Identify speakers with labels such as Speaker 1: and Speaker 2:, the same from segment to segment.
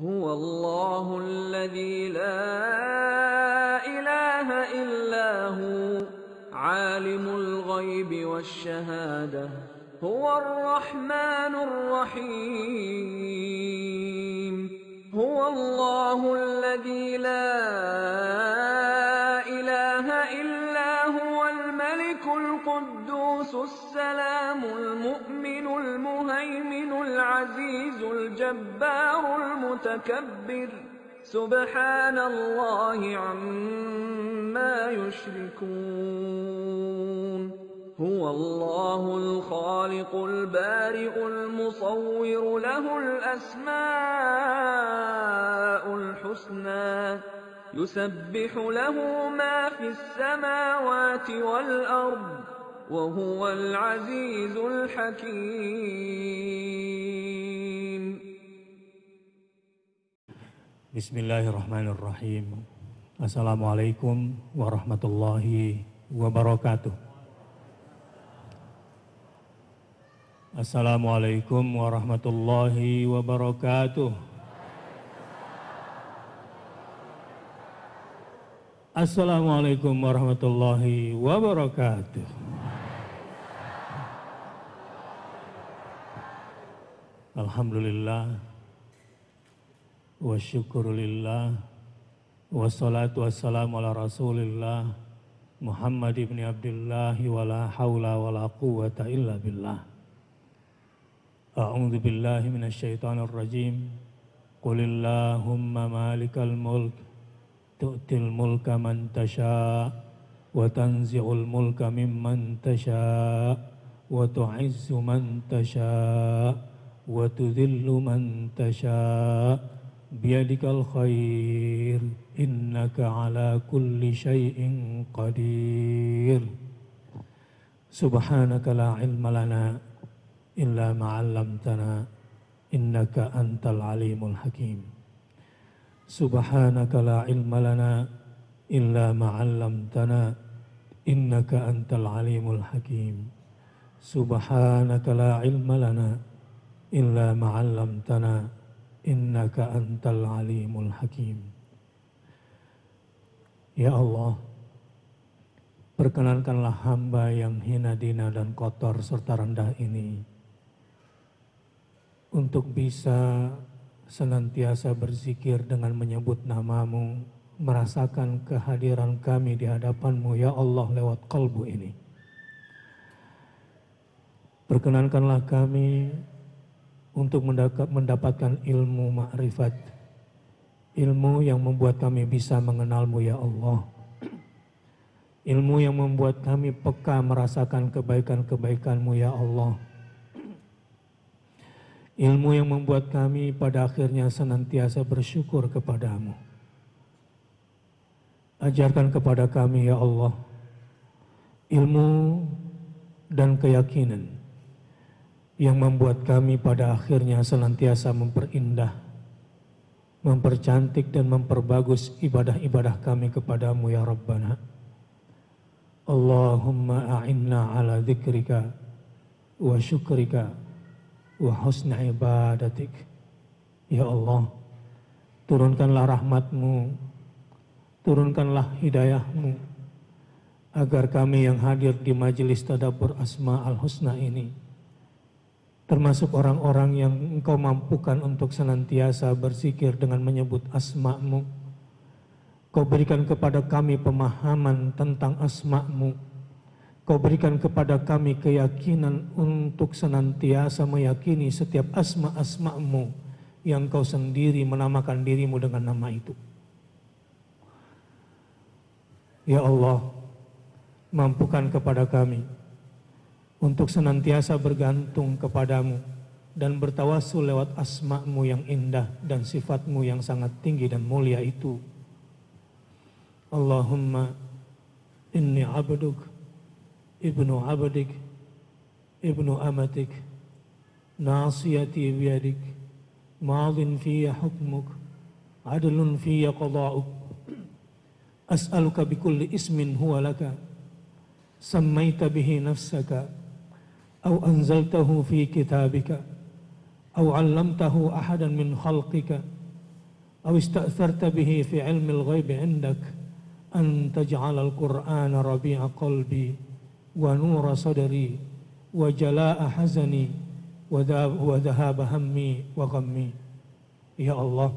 Speaker 1: هو الله الذي لا إله إلا هو عالم الغيب والشهادة هو الرحمن الرحيم هو الله الذي لا إله إلا هو الملك القدوس السلام المؤمن المهيمن العزيز الجبار المتكبر سبحان الله عما يشركون هو الله الخالق البارئ المصور له الأسماء الحسنى يسبح له ما في السماوات والأرض وهو العزيز الحكيم.
Speaker 2: Bismillahirrahmanirrahim. Assalamualaikum warahmatullahi wabarakatuh. Assalamualaikum warahmatullahi wabarakatuh. Assalamualaikum warahmatullahi wabarakatuh. Alhamdulillah wa syukurulillah wassalatu wassalamu ala rasulillah Muhammad ibn Abdullah wa la hawla wa la quwwata illa billah. A'udzu billahi minasyaitonir rajim. Qulillahumma malikal mulk tu'til mulka man tasha wa tanzi'ul mulka mimman tasha wa tu'izzu man tasha wa tudhillu man tasha biyadikal khair innaka ala kulli syai'in qadir. Subhanaka la ilma lana illa ma 'allamtana innaka antal alimul hakim. Subhanaka la ilma lana illa ma 'allamtana innaka antal alimul hakim. Subhanaka la ilma lana illa ma 'allamtana innaka antal alimul hakim. Ya Allah, perkenankanlah hamba yang hina dina dan kotor serta rendah ini untuk bisa senantiasa berzikir dengan menyebut namamu, merasakan kehadiran kami di hadapanmu ya Allah lewat qalbu ini. Perkenankanlah kami untuk mendapatkan ilmu ma'rifat, ilmu yang membuat kami bisa mengenalmu ya Allah, ilmu yang membuat kami peka merasakan kebaikan-kebaikanmu ya Allah, ilmu yang membuat kami pada akhirnya senantiasa bersyukur kepadamu. Ajarkan kepada kami ya Allah ilmu dan keyakinan yang membuat kami pada akhirnya senantiasa memperindah, mempercantik dan memperbagus ibadah-ibadah kami kepadamu ya Rabbana. Allahumma a'inna ala dzikrika wa syukrika wa husna ibadatik. Ya Allah, turunkanlah rahmatmu, turunkanlah hidayahmu, agar kami yang hadir di majelis tadabbur Asma al-Husna ini termasuk orang-orang yang Engkau mampukan untuk senantiasa berzikir dengan menyebut asma-Mu. Kau berikan kepada kami pemahaman tentang asma-Mu. Kau berikan kepada kami keyakinan untuk senantiasa meyakini setiap asma-asma-Mu yang Kau sendiri menamakan dirimu dengan nama itu. Ya Allah, mampukan kepada kami untuk senantiasa bergantung kepadamu dan bertawassul lewat asma-Mu yang indah dan sifat-Mu yang sangat tinggi dan mulia itu. Allahumma inni abduk, ibnu abdik, ibnu amatik, nasiyati biyadik, madin fiyya hukmuk, adlun fiyya qada'uk, as'aluka bikulli ismin huwa laka, sammaita bihi nafsaka, أو أنزلته في كتابك أو علمته أحدا من خلقك aw ista'tharta bihi fi ilmil ghaibi 'indak an taj'alal Qur'ana rabi'a qalbi wa nura sadri wa jalaa'a hazani wa dhahaba hammi wa ghammi. Ya Allah,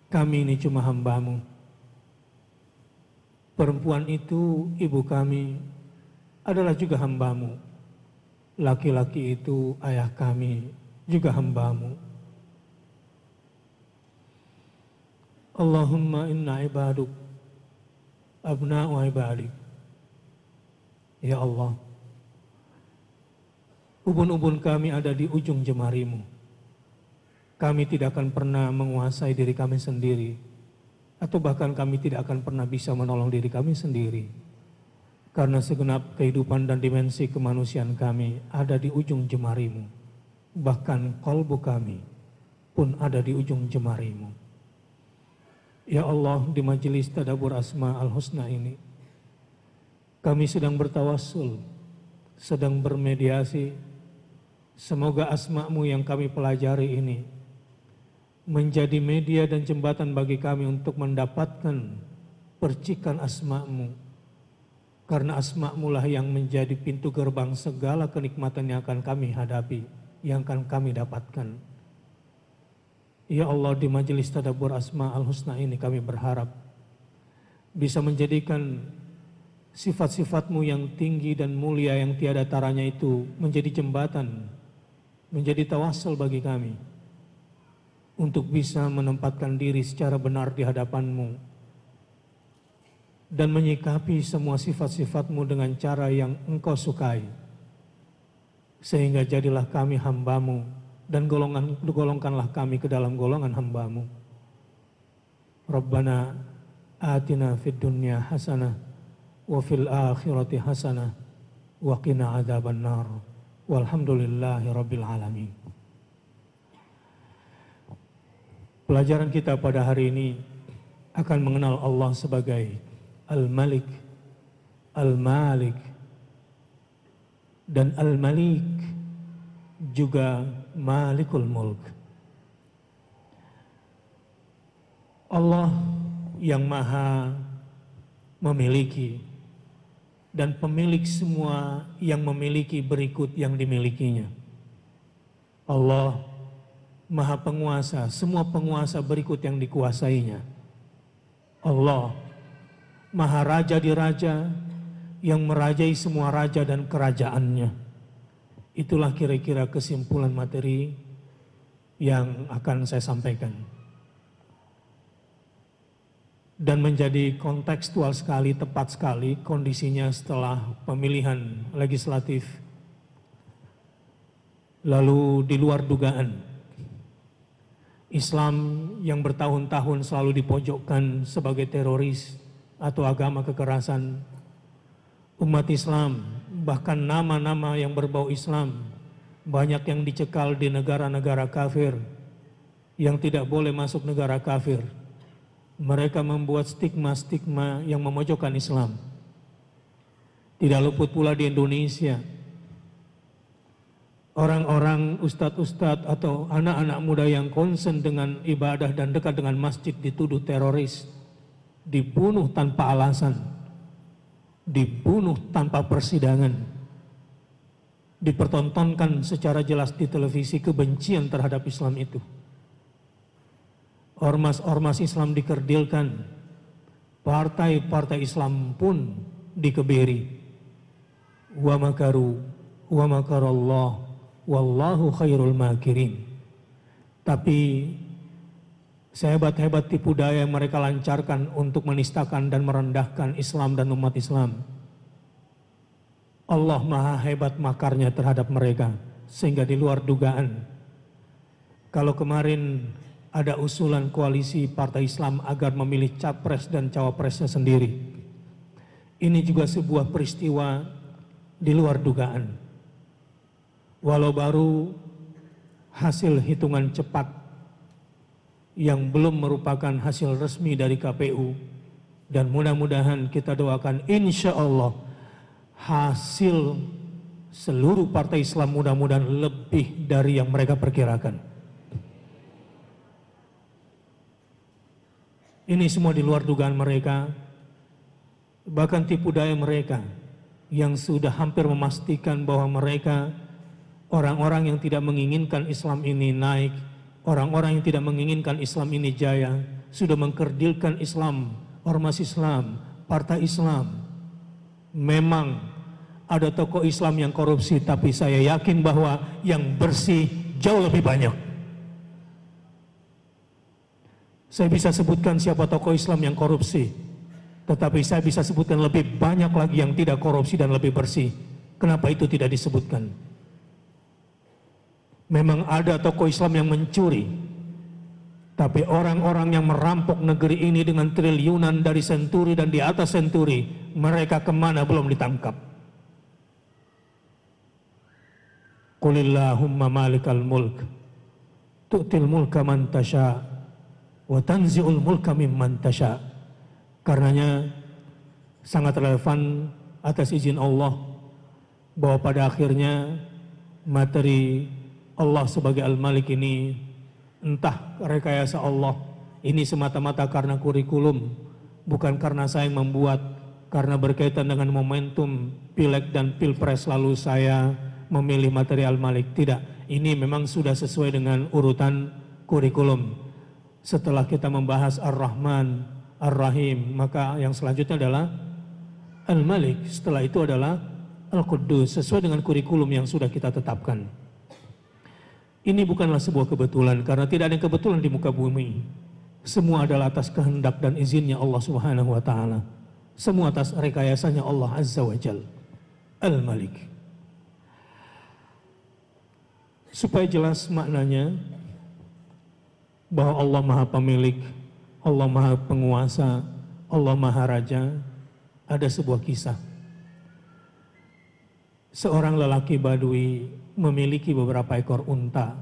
Speaker 2: kami ini cuma hamba-Mu. Perempuan itu ibu kami adalah juga hamba-Mu. Laki-laki itu ayah kami juga hamba-Mu. Allahumma inna ibaduk abna'u ibadik. Ya Allah, ubun-ubun kami ada di ujung jemari-Mu. Kami tidak akan pernah menguasai diri kami sendiri, atau bahkan kami tidak akan pernah bisa menolong diri kami sendiri. Karena segenap kehidupan dan dimensi kemanusiaan kami ada di ujung jemari-Mu. Bahkan kalbu kami pun ada di ujung jemari-Mu. Ya Allah, di majelis tadabbur Asma al-Husna ini, kami sedang bertawassul, sedang bermediasi. Semoga asma-Mu yang kami pelajari ini menjadi media dan jembatan bagi kami untuk mendapatkan percikan asma-Mu. Karena asma-Mu lah yang menjadi pintu gerbang segala kenikmatan yang akan kami hadapi, yang akan kami dapatkan. Ya Allah, di majelis tadabbur Asma al-Husna ini kami berharap bisa menjadikan sifat-sifat-Mu yang tinggi dan mulia yang tiada taranya itu menjadi jembatan, menjadi tawassul bagi kami untuk bisa menempatkan diri secara benar di hadapan-Mu dan menyikapi semua sifat-sifat-Mu dengan cara yang Engkau sukai, sehingga jadilah kami hamba-Mu dan golongkanlah kami ke dalam golongan hamba-Mu. Rabbana atina fid dunya hasanah wa fil akhirati hasanah wa qina adzaban nar. Walhamdulillahi rabbil alamin. Pelajaran kita pada hari ini akan mengenal Allah sebagai Al-Malik, Al-Malik, dan Al-Malik juga Malikul Mulk. Allah yang maha memiliki dan pemilik semua yang memiliki berikut yang dimilikinya. Allah maha penguasa, semua penguasa berikut yang dikuasainya. Allah maha raja di raja yang merajai semua raja dan kerajaannya. Itulah kira-kira kesimpulan materi yang akan saya sampaikan. Dan menjadi kontekstual sekali, tepat sekali kondisinya setelah pemilihan legislatif. Lalu di luar dugaan, Islam yang bertahun-tahun selalu dipojokkan sebagai teroris atau agama kekerasan, umat Islam, bahkan nama-nama yang berbau Islam, banyak yang dicekal di negara-negara kafir, yang tidak boleh masuk negara kafir. Mereka membuat stigma-stigma yang memojokkan Islam. Tidak luput pula di Indonesia, orang-orang ustadz-ustadz atau anak-anak muda yang konsen dengan ibadah dan dekat dengan masjid dituduh teroris, dibunuh tanpa alasan, dibunuh tanpa persidangan, dipertontonkan secara jelas di televisi kebencian terhadap Islam itu. Ormas-ormas Islam dikerdilkan, partai-partai Islam pun dikebiri. Wa makaru wa makarallah wallahu khairul makirin. Tapi sehebat-hebat tipu daya yang mereka lancarkan untuk menistakan dan merendahkan Islam dan umat Islam, Allah maha hebat makarnya terhadap mereka, sehingga di luar dugaan. Kalau kemarin ada usulan koalisi partai Islam agar memilih capres dan cawapresnya sendiri, ini juga sebuah peristiwa di luar dugaan. Walau baru hasil hitungan cepat yang belum merupakan hasil resmi dari KPU, dan mudah-mudahan kita doakan insya Allah hasil seluruh partai Islam mudah-mudahan lebih dari yang mereka perkirakan. Ini semua di luar dugaan mereka, bahkan tipu daya mereka yang sudah hampir memastikan bahwa mereka orang-orang yang tidak menginginkan Islam ini naik, orang-orang yang tidak menginginkan Islam ini jaya, sudah mengkerdilkan Islam, ormas Islam, partai Islam. Memang ada tokoh Islam yang korupsi, tapi saya yakin bahwa yang bersih jauh lebih banyak. Saya bisa sebutkan siapa tokoh Islam yang korupsi, tetapi saya bisa sebutkan lebih banyak lagi yang tidak korupsi dan lebih bersih. Kenapa itu tidak disebutkan? Memang ada tokoh Islam yang mencuri, tapi orang-orang yang merampok negeri ini dengan triliunan dari senturi dan di atas senturi, mereka kemana belum ditangkap? Qulillahumma malikal mulk tu'til mulka man tasha' wa tanzi'ul mulka mimman tasha'. Karenanya sangat relevan atas izin Allah bahwa pada akhirnya materi Allah sebagai Al-Malik ini entah rekayasa Allah, ini semata-mata karena kurikulum, bukan karena saya yang membuat, karena berkaitan dengan momentum Pileg dan Pilpres lalu saya memilih materi Al-Malik. Tidak, ini memang sudah sesuai dengan urutan kurikulum. Setelah kita membahas Ar-Rahman, Ar-Rahim, maka yang selanjutnya adalah Al-Malik, setelah itu adalah Al-Quddus, sesuai dengan kurikulum yang sudah kita tetapkan. Ini bukanlah sebuah kebetulan, karena tidak ada yang kebetulan di muka bumi. Semua adalah atas kehendak dan izinnya Allah Subhanahu wa Ta'ala. Semua atas rekayasanya Allah Azza wa Jal. Al-Malik. Supaya jelas maknanya, bahwa Allah Maha Pemilik, Allah Maha Penguasa, Allah Maha Raja, ada sebuah kisah. Seorang lelaki Badui memiliki beberapa ekor unta.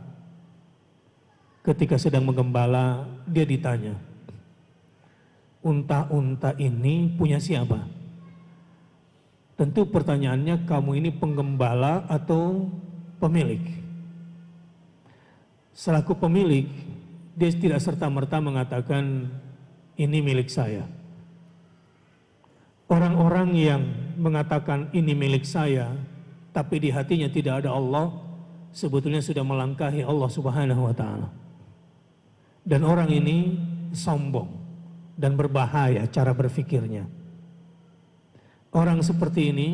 Speaker 2: Ketika sedang menggembala, dia ditanya, unta-unta ini punya siapa? Tentu pertanyaannya, kamu ini penggembala atau pemilik? Selaku pemilik, dia tidak serta-merta mengatakan ini milik saya. Orang-orang yang mengatakan ini milik saya, tapi di hatinya tidak ada Allah, sebetulnya sudah melangkahi Allah Subhanahu wa Ta'ala. Dan orang ini sombong dan berbahaya cara berfikirnya. Orang seperti ini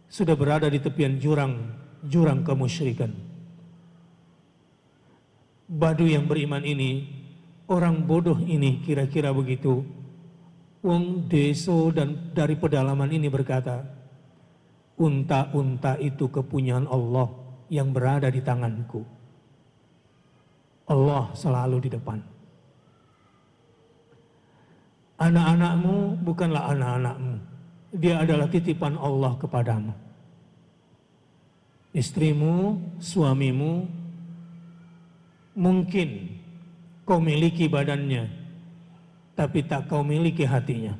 Speaker 2: sudah berada di tepian jurang kemusyrikan. Baduy yang beriman ini, orang bodoh ini kira-kira begitu. Wong Deso dan dari pedalaman ini berkata, unta-unta itu kepunyaan Allah yang berada di tanganku. Allah selalu di depan. Anak-anakmu bukanlah anak-anakmu, dia adalah titipan Allah kepadamu. Istrimu, suamimu, mungkin kau miliki badannya, tapi tak kau miliki hatinya.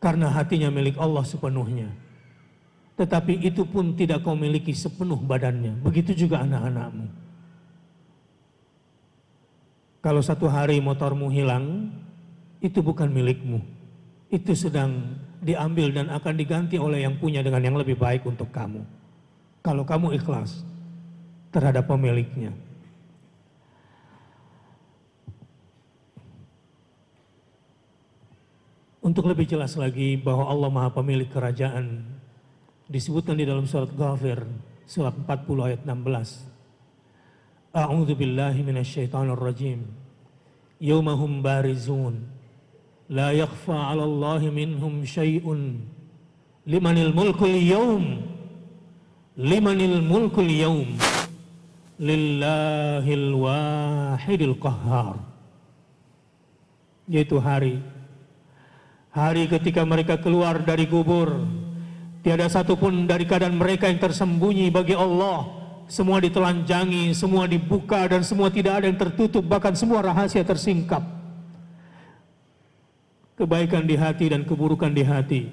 Speaker 2: Karena hatinya milik Allah sepenuhnya. Tetapi itu pun tidak kau miliki sepenuh badannya. Begitu juga anak-anakmu. Kalau satu hari motormu hilang, itu bukan milikmu. Itu sedang diambil dan akan diganti oleh yang punya dengan yang lebih baik untuk kamu. Kalau kamu ikhlas terhadap pemiliknya. Untuk lebih jelas lagi bahwa Allah Maha Pemilik Kerajaan, disebutkan di dalam surat Ghafir, surat 40 ayat 16. A'udzu billahi minasyaitonir rajim. Yaumahum barizun la yakhfa 'ala Allahi minhum syai'un. Limanil mulkul yaum. Limanil mulkul yaum. Lillahil wahidil qahhar. Yaitu hari ketika mereka keluar dari kubur, tiada satupun dari keadaan mereka yang tersembunyi bagi Allah. Semua ditelanjangi, semua dibuka, dan semua tidak ada yang tertutup, bahkan semua rahasia tersingkap. Kebaikan di hati dan keburukan di hati,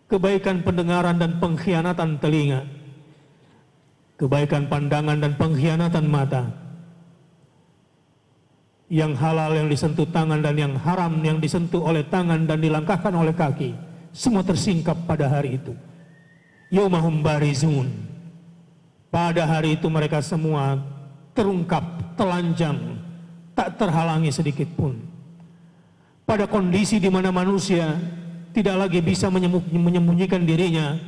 Speaker 2: kebaikan pendengaran dan pengkhianatan telinga, kebaikan pandangan dan pengkhianatan mata, yang halal yang disentuh tangan dan yang haram yang disentuh oleh tangan dan dilangkahkan oleh kaki, semua tersingkap pada hari itu. Yaumahum barizun. Pada hari itu mereka semua terungkap, telanjang, tak terhalangi sedikit pun. Pada kondisi di mana manusia tidak lagi bisa menyembunyikan dirinya,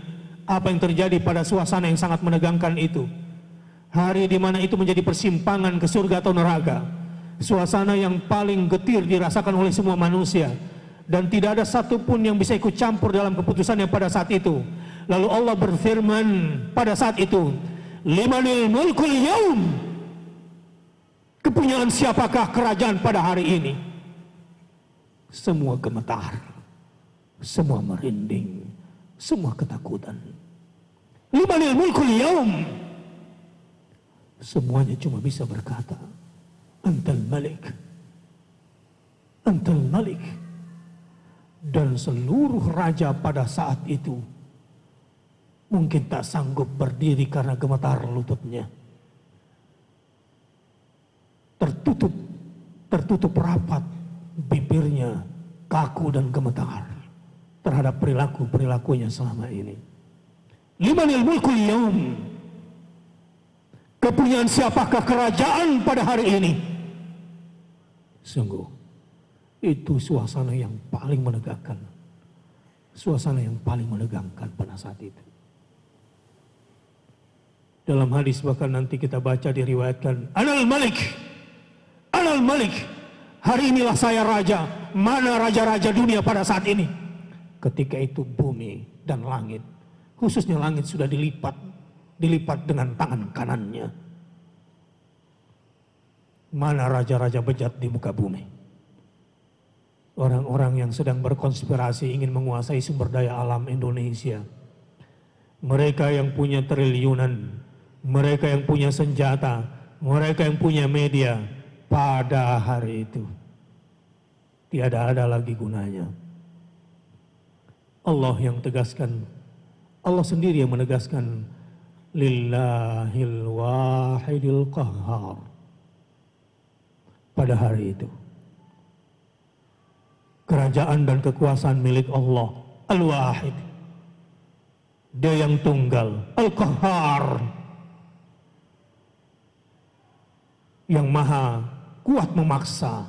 Speaker 2: apa yang terjadi pada suasana yang sangat menegangkan itu. Hari di mana itu menjadi persimpangan ke surga atau neraka. Suasana yang paling getir dirasakan oleh semua manusia. Dan tidak ada satupun yang bisa ikut campur dalam keputusannya pada saat itu. Lalu Allah berfirman pada saat itu, Limanil mulkul yaum. Kepunyaan siapakah kerajaan pada hari ini? Semua gemetar, semua merinding, semua ketakutan. Limanil mulkul yaum. Semuanya cuma bisa berkata, Antal Malik, Antal Malik. Dan seluruh raja pada saat itu mungkin tak sanggup berdiri karena gemetar lututnya. Tertutup rapat bibirnya, kaku dan gemetar terhadap perilakunya selama ini. Limanil mulkul yaum. Kepunyaan siapakah kerajaan pada hari ini? Sungguh, itu suasana yang paling menegangkan. Suasana yang paling menegangkan pada saat itu. Dalam hadis bahkan nanti kita baca diriwayatkan, Anal Malik, Anal Malik. Hari inilah saya raja. Mana raja-raja dunia pada saat ini? Ketika itu bumi dan langit, khususnya langit sudah dilipat dengan tangan kanannya. Mana raja-raja bejat di muka bumi? Orang-orang yang sedang berkonspirasi ingin menguasai sumber daya alam Indonesia. Mereka yang punya triliunan, mereka yang punya senjata, mereka yang punya media, pada hari itu tiada ada lagi gunanya. Allah yang tegaskan, Allah sendiri yang menegaskan, Lillahil wahidil qahhar. Pada hari itu kerajaan dan kekuasaan milik Allah Al-Wahid, Dia yang tunggal, Al-Qahhar, yang maha kuat memaksa,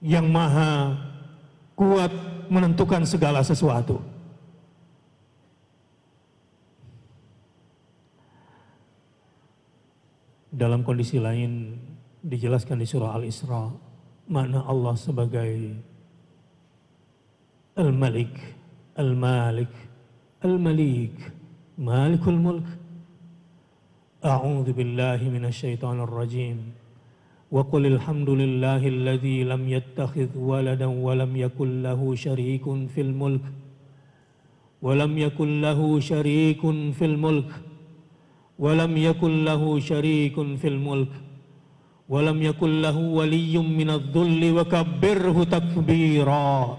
Speaker 2: yang maha kuat menentukan segala sesuatu. Dalam kondisi lain dijelaskan di surah Al-Isra, makna Allah sebagai Al-Malik, Al-Malik, Al-Malik, Malikul Mulk. A'udzu billahi minasyaitonir rajim. Wa qulil hamdulillahilladzi lam yattakhidh waladan wa lam yakul lahu syarikun fil mulk. Wa lam yakul lahu syarikun fil mulk. Wa lam yakul lahu syarikun fil mulk. Walam yakul lahu waliyyun minadh-dhulli wa kabbirhu takbira.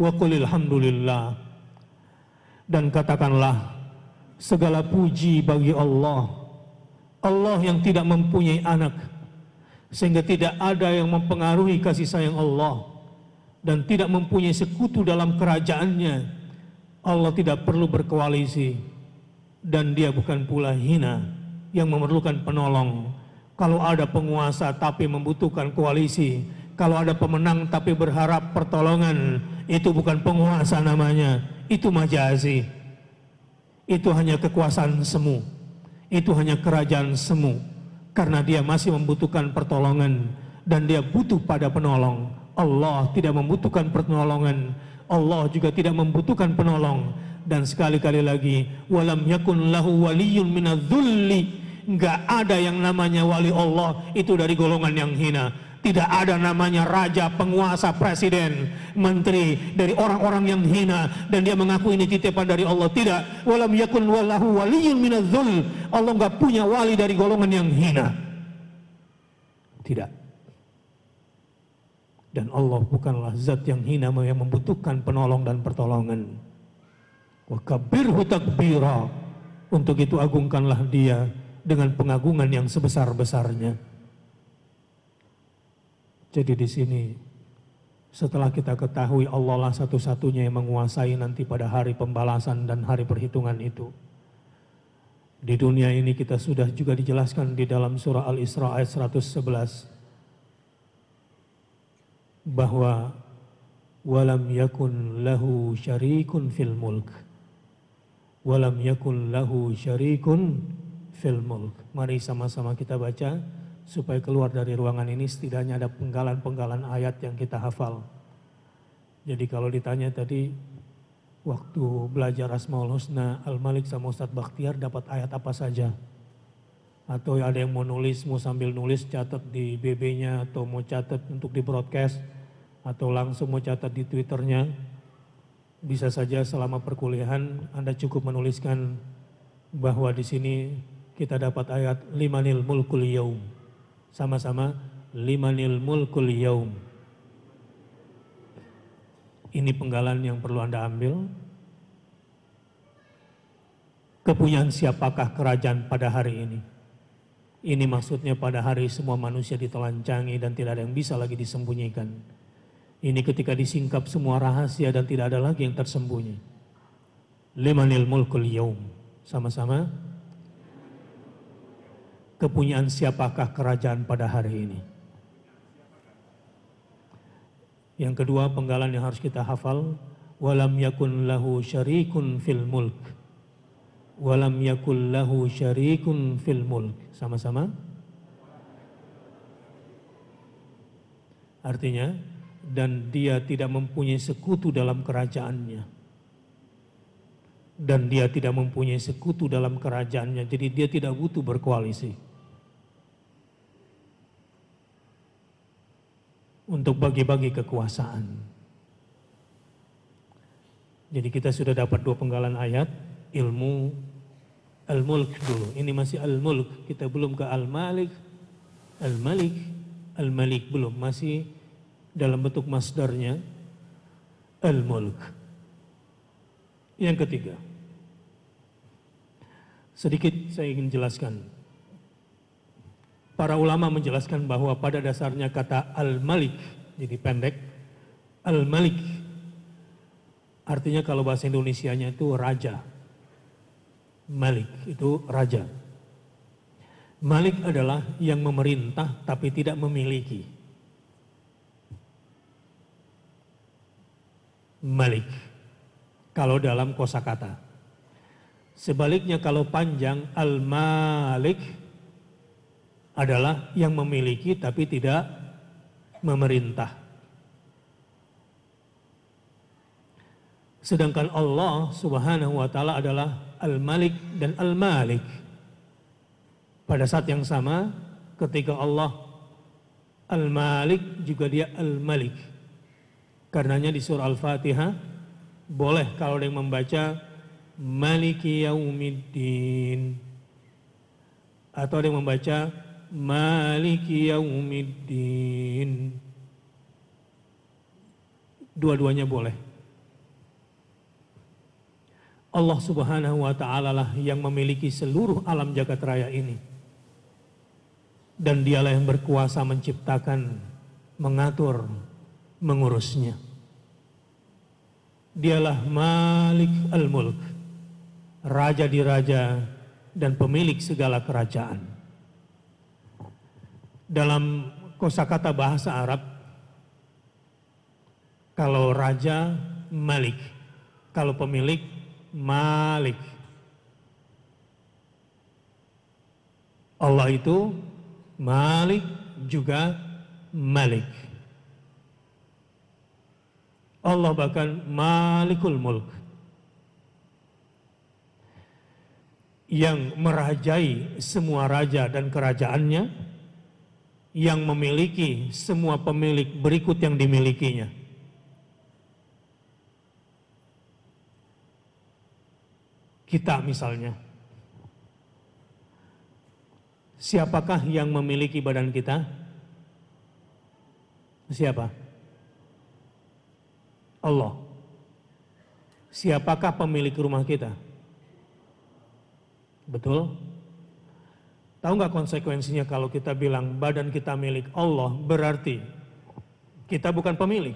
Speaker 2: Wa qulil hamdulillah. Dan katakanlah segala puji bagi Allah. Allah yang tidak mempunyai anak, sehingga tidak ada yang mempengaruhi kasih sayang Allah, dan tidak mempunyai sekutu dalam kerajaannya. Allah tidak perlu berkoalisi, dan Dia bukan pula hina yang memerlukan penolong. Kalau ada penguasa tapi membutuhkan koalisi, kalau ada pemenang tapi berharap pertolongan, itu bukan penguasa namanya, itu majazi. Itu hanya kekuasaan semu, itu hanya kerajaan semu, karena dia masih membutuhkan pertolongan dan dia butuh pada penolong. Allah tidak membutuhkan pertolongan, Allah juga tidak membutuhkan penolong. Dan sekali-kali lagi, walam yakun lahu waliyyun minadh-dhulli. Enggak ada yang namanya wali Allah itu dari golongan yang hina. Tidak ada namanya raja, penguasa, presiden, menteri dari orang-orang yang hina dan dia mengaku ini titipan dari Allah. Tidak. Walam yakun lahu waliyyun minadh-dhul. Allah enggak punya wali dari golongan yang hina. Tidak. Dan Allah bukanlah zat yang hina yang membutuhkan penolong dan pertolongan. Wa kabbirhu takbira. Untuk itu agungkanlah Dia dengan pengagungan yang sebesar-besarnya. Jadi di sini setelah kita ketahui Allah lah satu-satunya yang menguasai nanti pada hari pembalasan dan hari perhitungan itu. Di dunia ini kita sudah juga dijelaskan di dalam surah Al-Isra ayat 111 bahwa walam yakun lahu syarikun fil mulk. Walam yakun lahu syarikun fil mulk. Mari sama-sama kita baca supaya keluar dari ruangan ini setidaknya ada penggalan-penggalan ayat yang kita hafal. Jadi kalau ditanya tadi waktu belajar Asmaul Husna Al-Malik sama Ustadz Bakhtiar dapat ayat apa saja? Atau ada yang mau nulis, mau sambil nulis catat di BB-nya atau mau catat untuk di broadcast atau langsung mau catat di Twitternya. Bisa saja selama perkuliahan Anda cukup menuliskan bahwa di sini kita dapat ayat limanil mulkul yaum. Sama-sama limanil mulkul yaum. Ini penggalan yang perlu Anda ambil. Kepunyaan siapakah kerajaan pada hari ini? Ini maksudnya pada hari semua manusia ditelanjangi dan tidak ada yang bisa lagi disembunyikan. Ini ketika disingkap semua rahasia dan tidak ada lagi yang tersembunyi. Limanil mulkul yaum. Sama-sama. Kepunyaan siapakah kerajaan pada hari ini? Yang kedua penggalan yang harus kita hafal. Walam yakun lahu syarikun fil mulk. Walam yakul lahu syarikun fil mulk. Sama-sama. Artinya, dan dia tidak mempunyai sekutu dalam kerajaannya. Dan dia tidak mempunyai sekutu dalam kerajaannya. Jadi dia tidak butuh berkoalisi untuk bagi-bagi kekuasaan. Jadi kita sudah dapat dua penggalan ayat. Ilmu Al-Mulk dulu. Ini masih Al-Mulk. Kita belum ke Al-Malik. Al-Malik. Al-Malik belum. Masih dalam bentuk masdarnya Al-Mulk. Yang ketiga. Sedikit saya ingin jelaskan. Para ulama menjelaskan bahwa pada dasarnya kata Al-Malik. Jadi pendek. Al-Malik. Artinya kalau bahasa Indonesianya itu raja. Malik itu raja. Malik adalah yang memerintah tapi tidak memiliki. Malik kalau dalam kosakata. Sebaliknya kalau panjang Al-Malik adalah yang memiliki tapi tidak memerintah. Sedangkan Allah Subhanahu wa taala adalah Al-Malik dan Al-Malik. Pada saat yang sama ketika Allah Al-Malik juga dia Al-Malik. Karenanya di surah Al-Fatihah boleh kalau ada yang membaca Maliki Yaumiddin atau ada yang membaca Maliki Yaumiddin. Dua-duanya boleh. Allah Subhanahu wa ta'ala lah yang memiliki seluruh alam jagat raya ini. Dan dialah yang berkuasa menciptakan, mengatur, mengurusnya. Dialah Malik Al-Mulk, raja di raja dan pemilik segala kerajaan. Dalam kosakata bahasa Arab, kalau raja Malik, kalau pemilik Malik. Allah itu Malik juga Malik. Allah bahkan Malikul Mulk. Yang merajai semua raja dan kerajaannya. Yang memiliki semua pemilik berikut yang dimilikinya. Kita misalnya, siapakah yang memiliki badan kita? Siapa? Allah. Siapakah pemilik rumah kita? Betul? Tahu nggak konsekuensinya kalau kita bilang badan kita milik Allah? Berarti Kita bukan pemilik.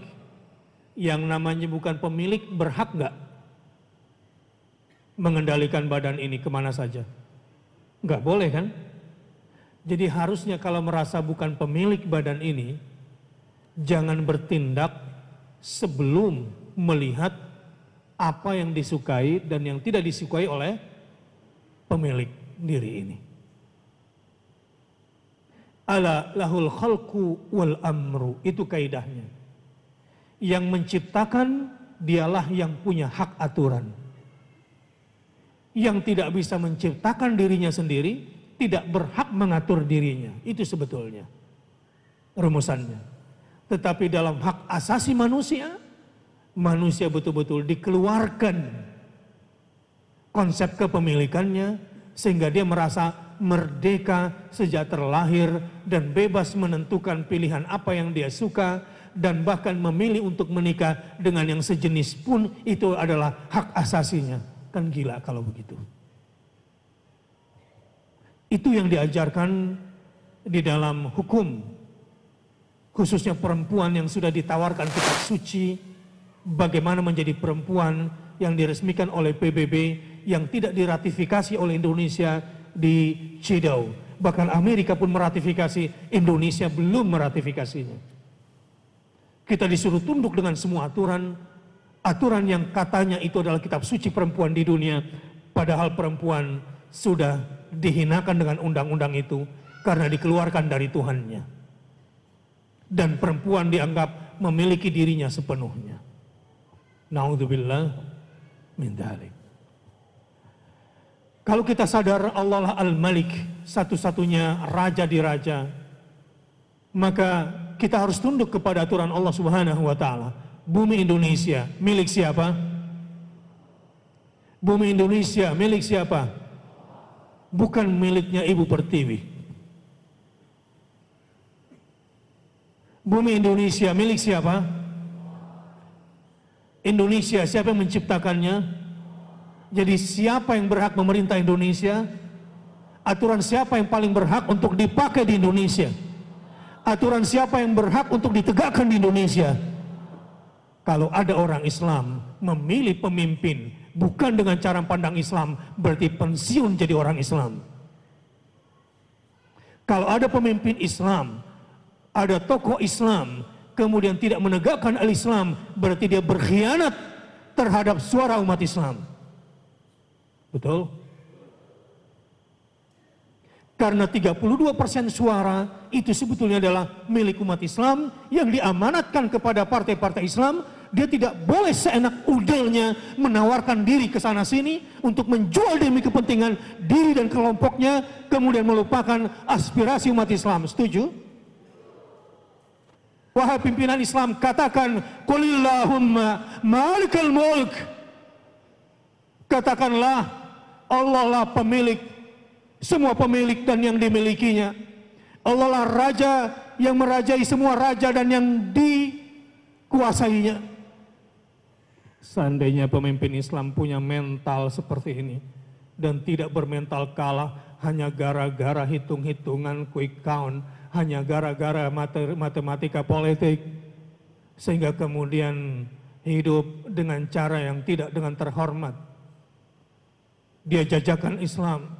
Speaker 2: Yang namanya bukan pemilik berhak nggak mengendalikan badan ini kemana saja? Nggak boleh kan? Jadi harusnya kalau merasa bukan pemilik badan ini, jangan bertindak sebelum melihat apa yang disukai dan yang tidak disukai oleh pemilik diri ini. Ala lahul khalqu wal amru, itu kaidahnya. Yang menciptakan dialah yang punya hak aturan. Yang tidak bisa menciptakan dirinya sendiri, tidak berhak mengatur dirinya. Itu sebetulnya rumusannya. Tetapi dalam hak asasi manusia, manusia betul-betul dikeluarkan konsep kepemilikannya, sehingga dia merasa merdeka sejak terlahir dan bebas menentukan pilihan apa yang dia suka, dan bahkan memilih untuk menikah dengan yang sejenis pun itu adalah hak asasinya. Kan gila kalau begitu. Itu yang diajarkan di dalam hukum, khususnya perempuan yang sudah ditawarkan kitab suci, bagaimana menjadi perempuan yang diresmikan oleh PBB, yang tidak diratifikasi oleh Indonesia di CEDAW. Bahkan Amerika pun meratifikasi, Indonesia belum meratifikasinya. Kita disuruh tunduk dengan semua aturan, aturan yang katanya itu adalah kitab suci perempuan di dunia, padahal perempuan sudah dihinakan dengan undang-undang itu karena dikeluarkan dari Tuhannya. Dan perempuan dianggap memiliki dirinya sepenuhnya. Naudzubillah min dzalik. Kalau kita sadar Allah lah Al-Malik, satu-satunya raja di raja, maka kita harus tunduk kepada aturan Allah Subhanahu wa taala. Bumi Indonesia milik siapa? Bumi Indonesia milik siapa? Bukan miliknya Ibu Pertiwi. Bumi Indonesia milik siapa? Indonesia siapa yang menciptakannya? Jadi siapa yang berhak memerintah Indonesia? Aturan siapa yang paling berhak untuk dipakai di Indonesia? Aturan siapa yang berhak untuk ditegakkan di Indonesia? Kalau ada orang Islam memilih pemimpin bukan dengan cara pandang Islam, berarti pensiun jadi orang Islam. Kalau ada pemimpin Islam, ada tokoh Islam, kemudian tidak menegakkan al-Islam, berarti dia berkhianat terhadap suara umat Islam. Betul? Karena 32% suara itu sebetulnya adalah milik umat Islam yang diamanatkan kepada partai-partai Islam. Dia tidak boleh seenak udelnya menawarkan diri ke sana sini untuk menjual demi kepentingan diri dan kelompoknya, kemudian melupakan aspirasi umat Islam. Setuju? Wahai pimpinan Islam, katakan qulillahumma malikal mulk. Katakanlah Allah lah pemilik semua pemilik dan yang dimilikinya. Allah lah raja yang merajai semua raja dan yang dikuasainya. Seandainya pemimpin Islam punya mental seperti ini dan tidak bermental kalah hanya gara-gara hitung-hitungan quick count, hanya gara-gara matematika politik, sehingga kemudian hidup dengan cara yang tidak dengan terhormat. Dia jajakan Islam,